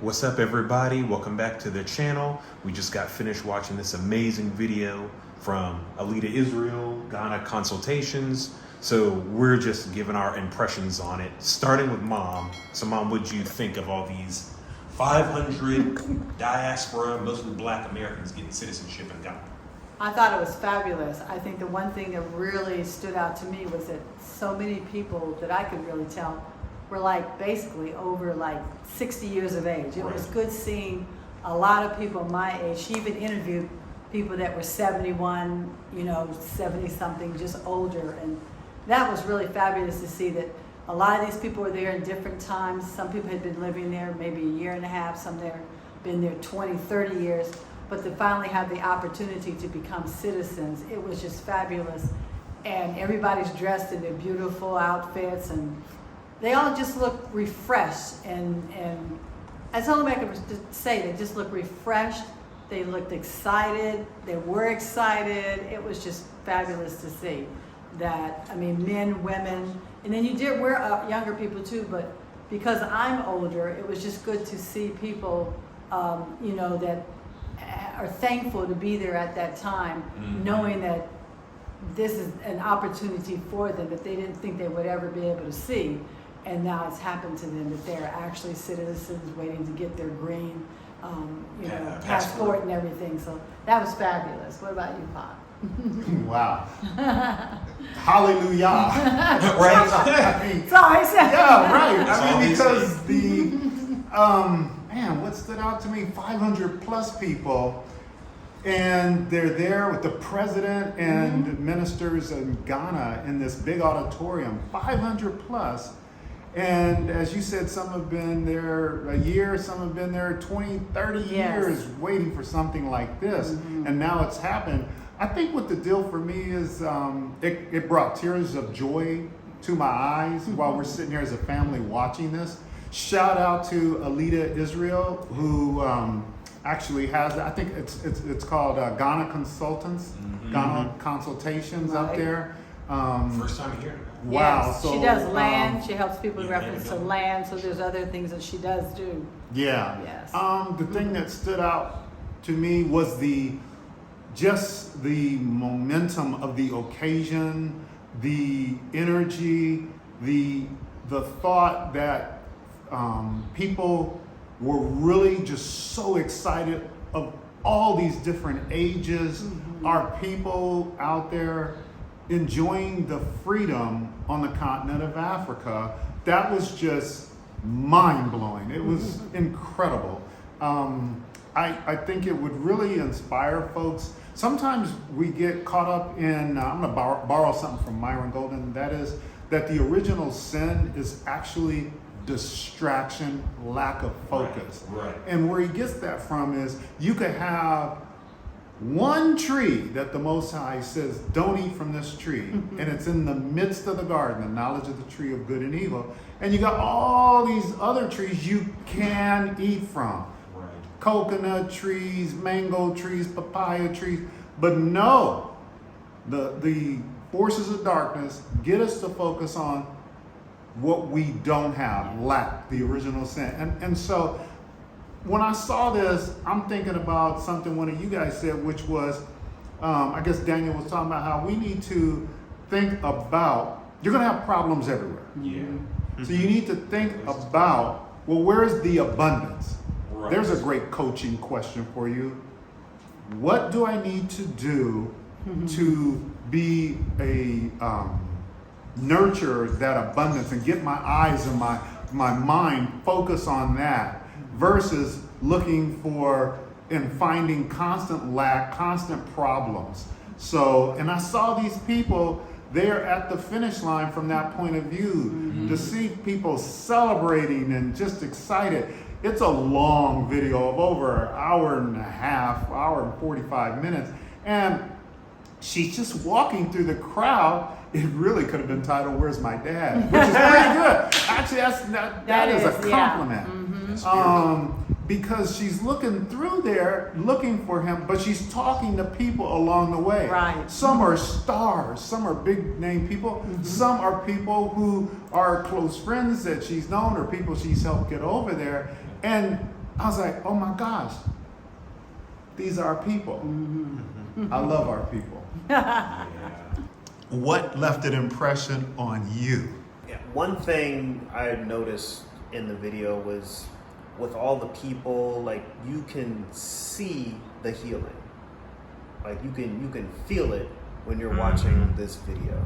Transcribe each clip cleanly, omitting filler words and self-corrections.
What's up, everybody? Welcome back to the channel. We just got finished watching this amazing video from Alita Israel, Ghana consultations. So we're just giving our impressions on it, starting with Mom. So Mom, what'd you think of all these 500 diaspora, mostly Black Americans getting citizenship in Ghana? I thought it was fabulous. I think the one thing that really stood out to me was that so many people that I could really tell were basically over 60 years of age. It was good seeing a lot of people my age. She even interviewed people that were 71, 70 something, just older. And that was really fabulous to see that a lot of these people were there in different times. Some people had been living there maybe a year and a half, some there been there 20, 30 years. But to finally have the opportunity to become citizens, it was just fabulous. And everybody's dressed in their beautiful outfits, and they all just look refreshed. And that's all I can say. They just look refreshed. They looked excited. They were excited. It was just fabulous to see that. I mean, men, women, and then you did wear younger people too. But because I'm older, it was just good to see people, that are thankful to be there at that time, knowing that this is an opportunity for them that they didn't think they would ever be able to see. And now it's happened to them that they're actually citizens waiting to get their green, passport and everything. So that was fabulous. What about you, Pop? Wow. Hallelujah. Right? Sorry. Yeah, right. I mean, because what stood out to me, 500 plus people, and they're there with the president and ministers in Ghana in this big auditorium, 500 plus. And as you said, some have been there a year, some have been there 20, 30 years waiting for something like this. And now it's happened. I think what the deal for me is it brought tears of joy to my eyes while we're sitting here as a family watching this. Shout out to Alita Israel, who actually has, I think it's called Ghana Consultants, Ghana Consultations up there. First time here. Wow. Yes. So, she does land. She helps people in reference to land. So there's other things that she does do. Yeah. Yes. The thing that stood out to me was just the momentum of the occasion, the energy, the thought that people were really just so excited of all these different ages. Our people out there enjoying the freedom on the continent of Africa. That was just mind-blowing. It was incredible. I think it would really inspire folks. Sometimes we get caught up in, I'm gonna borrow something from Myron Golden, that is that the original sin is actually distraction, lack of focus. Right. And where he gets that from is you could have one tree that the Most High says, don't eat from this tree. And it's in the midst of the garden, the knowledge of the tree of good and evil. And you got all these other trees you can eat from. Right. Coconut trees, mango trees, papaya trees. But no, the forces of darkness get us to focus on what we don't have, lack, the original sin. And so when I saw this, I'm thinking about something one of you guys said, which was, I guess Daniel was talking about how we need to think about, you're going to have problems everywhere. Yeah. So you need to think about, well, where's the abundance? Right. There's a great coaching question for you. What do I need to do to be a nurture that abundance and get my eyes and my mind focus on that versus looking for and finding constant lack, constant problems. So, and I saw these people there at the finish line from that point of view, to see people celebrating and just excited. It's a long video of over an hour and a half, hour and 45 minutes. And she's just walking through the crowd. It really could have been titled, "Where's My Dad?" Which is pretty good. Actually, that is a compliment. Because she's looking through there, looking for him, but she's talking to people along the way. Right. Some are stars, some are big name people, some are people who are close friends that she's known or people she's helped get over there. And I was like, oh my gosh, these are our people. I love our people. What left an impression on you? Yeah, one thing I noticed in the video was with all the people, like you can see the healing. Like you can feel it when you're watching this video.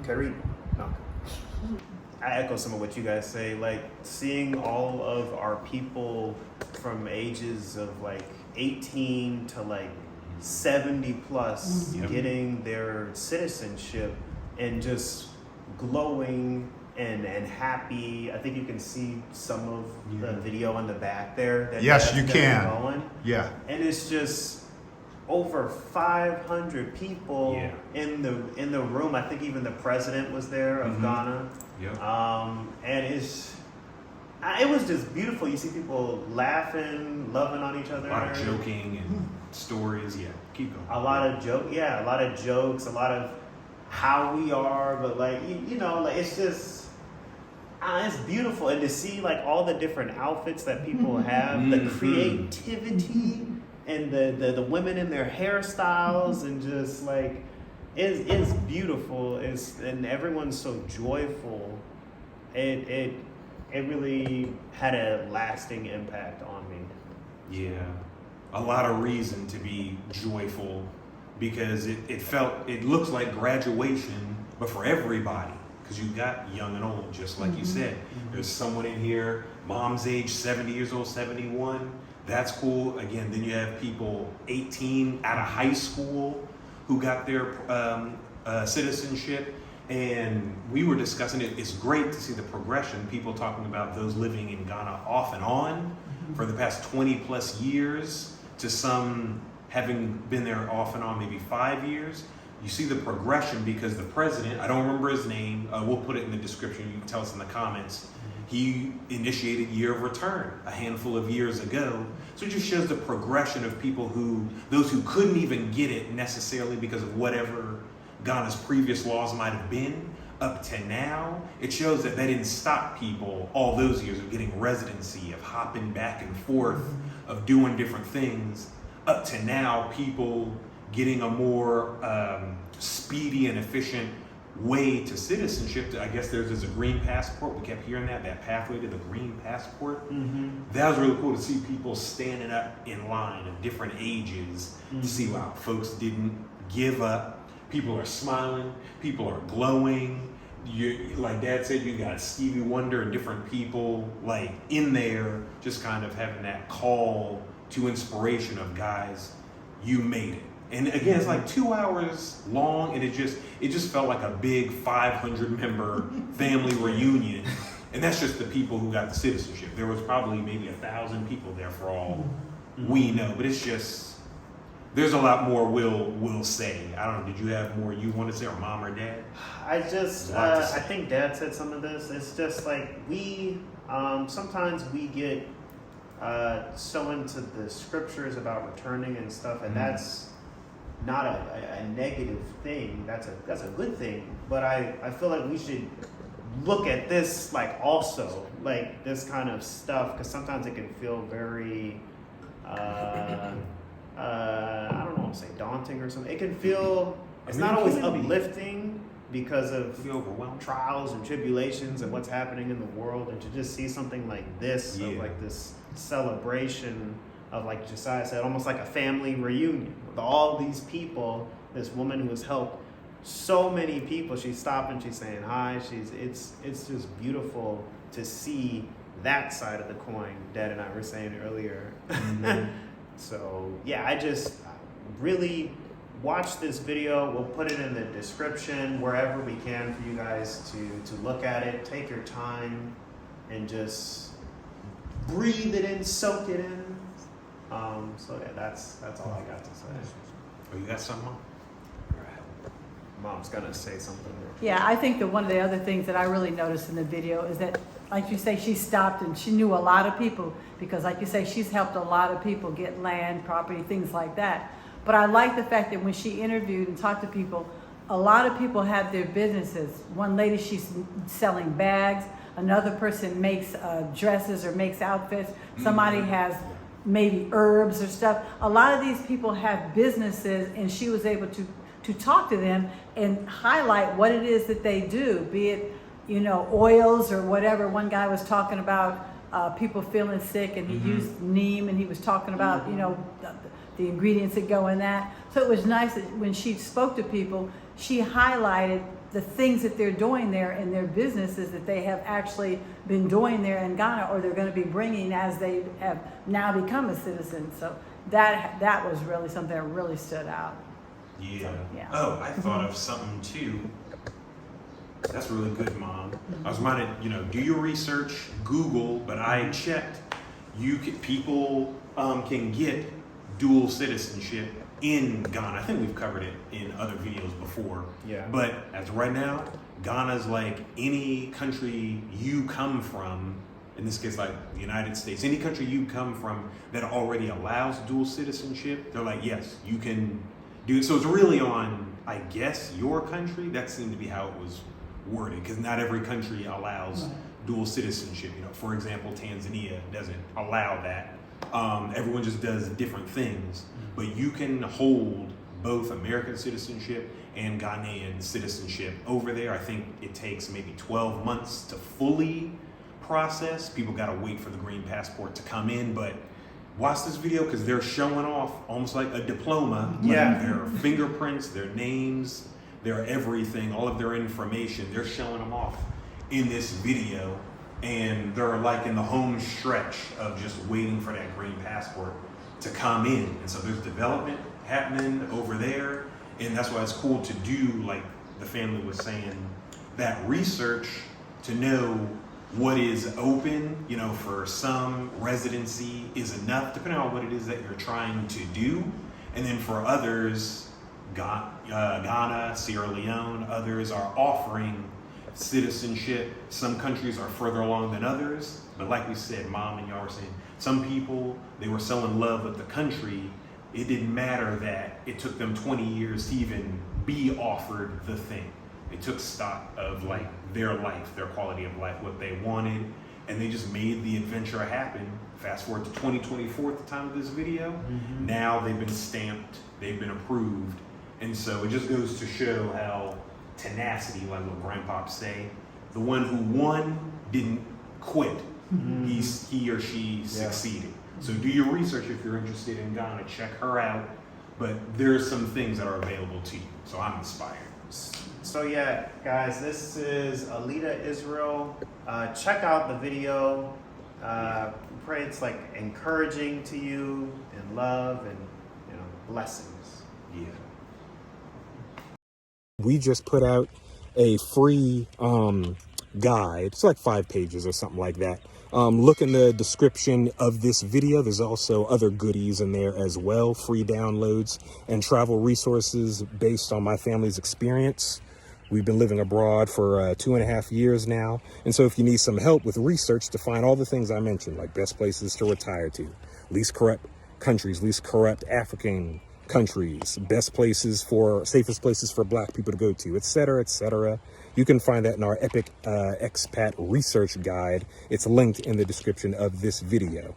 Kareem, no. I echo some of what you guys say, like seeing all of our people from ages of like 18 to like 70 plus getting their citizenship and just glowing and happy. I think you can see some of the video in the back there. Yes, you can. Going. Yeah. And it's just over 500 people in the room. I think even the president was there of Ghana. And it was just beautiful. You see people laughing, loving on each other. A lot of joking and stories. Yeah, keep going. A lot of jokes, a lot of how we are, but like you know, like it's just it's beautiful, and to see like all the different outfits that people have, the creativity, and the women in their hairstyles, and just like it's beautiful. And everyone's so joyful. It really had a lasting impact on me. Yeah, a lot of reason to be joyful because it looks like graduation, but for everybody, because you got young and old, just like you said. There's someone in here, mom's age, 70 years old, 71. That's cool. Again, then you have people 18 out of high school who got their citizenship. And we were discussing it. It's great to see the progression. People talking about those living in Ghana off and on for the past 20 plus years, to some having been there off and on maybe 5 years. You see the progression because the president, I don't remember his name, we'll put it in the description, you can tell us in the comments. He initiated Year of Return a handful of years ago. So it just shows the progression of people those who couldn't even get it necessarily because of whatever Ghana's previous laws might have been, up to now. It shows that didn't stop people all those years of getting residency, of hopping back and forth, of doing different things, up to now people getting a more speedy and efficient way to citizenship. I guess there's a green passport. We kept hearing that pathway to the green passport. That was really cool to see people standing up in line of different ages to see, wow, folks didn't give up. People are smiling. People are glowing. Like Dad said, you got Stevie Wonder and different people like in there, just kind of having that call to inspiration of, guys, you made it. And again, it's like 2 hours long, and it just felt like a big 500 member family reunion. And that's just the people who got the citizenship. There was probably maybe 1,000 people there for all we know, but it's just, there's a lot more we'll say. I don't know, did you have more you want to say, or Mom or Dad? I think Dad said some of this. It's just like sometimes we get so into the scriptures about returning and stuff, and that's not a negative thing. That's a good thing. But I feel like we should look at this like also like this kind of stuff, because sometimes it can feel very I don't know, say daunting or something. It can feel, it's not always uplifting because of trials and tribulations and what's happening in the world, and to just see something like this, of like this celebration of, like Josiah said, almost like a family reunion with all these people. This woman who has helped so many people, she's stopping, she's saying hi, it's just beautiful to see that side of the coin. Dad and I were saying earlier. So yeah, I just really watch this video. We'll put it in the description wherever we can for you guys to look at it. Take your time and just breathe it in, soak it in. So yeah, that's all I got to say. Oh, you got something, Mom? Mom's gonna say something. Yeah, I think that one of the other things that I really noticed in the video is that, like you say, she stopped and she knew a lot of people, because like you say, she's helped a lot of people get land, property, things like that. But I like the fact that when she interviewed and talked to people, a lot of people have their businesses. One lady, she's selling bags. another person makes dresses or makes outfits, somebody has maybe herbs or stuff. A lot of these people have businesses, and she was able to talk to them and highlight what it is that they do, be it, you know, oils or whatever. One guy was talking about people feeling sick, and he used neem, and he was talking about, you know, the ingredients that go in that. So it was nice that when she spoke to people, she highlighted the things that they're doing there in their businesses that they have actually been doing there in Ghana, or they're going to be bringing as they have now become a citizen. So that was really something that really stood out. Yeah. So, yeah. Oh, I thought of something too. That's really good, Mom. I was reminded, you know, do your research, Google, but I checked. People can get dual citizenship in Ghana. I think we've covered it in other videos before. Yeah. But as of right now, Ghana's like any country you come from, in this case like the United States, any country you come from that already allows dual citizenship, they're like, yes, you can do it. So it's really on, I guess, your country. That seemed to be how it was worded, because not every country allows dual citizenship. You know, for example, Tanzania doesn't allow that. Everyone just does different things, but you can hold both American citizenship and Ghanaian citizenship over there. I think it takes maybe 12 months to fully process. People got to wait for the green passport to come in, but watch this video because they're showing off almost like a diploma. Yeah. Like their fingerprints, their names, their everything, all of their information. They're showing them off in this video, and they're like in the home stretch of just waiting for that green passport to come in. And so there's development happening over there, and that's why it's cool to do, like the family was saying, that research to know what is open. You know, for some, residency is enough, depending on what it is that you're trying to do. And then for others, Ghana, Sierra Leone, others are offering citizenship. Some countries are further along than others, but like we said, Mom and y'all were saying, some people, they were so in love with the country, it didn't matter that it took them 20 years to even be offered the thing. They took stock of like their life, their quality of life, what they wanted, and they just made the adventure happen. Fast forward to 2024 at the time of this video. Now they've been stamped, they've been approved. And so it just goes to show how tenacity, like what grandpops say, the one who won didn't quit. He or she succeeded. So do your research if you're interested in Ghana, check her out. But there's some things that are available to you. So I'm inspired. So yeah, guys, this is Alita Israel. Check out the video. Pray it's like encouraging to you, and love, and blessings. Yeah. We just put out a free guide. It's like 5 pages or something like that. Look in the description of this video. There's also other goodies in there as well, free downloads and travel resources based on my family's experience. We've been living abroad for 2.5 years now. And so if you need some help with research to find all the things I mentioned, like best places to retire to, least corrupt countries, least corrupt African countries, best places for, safest places for Black people to go to, etc., etc. You can find that in our epic expat research guide. It's linked in the description of this video.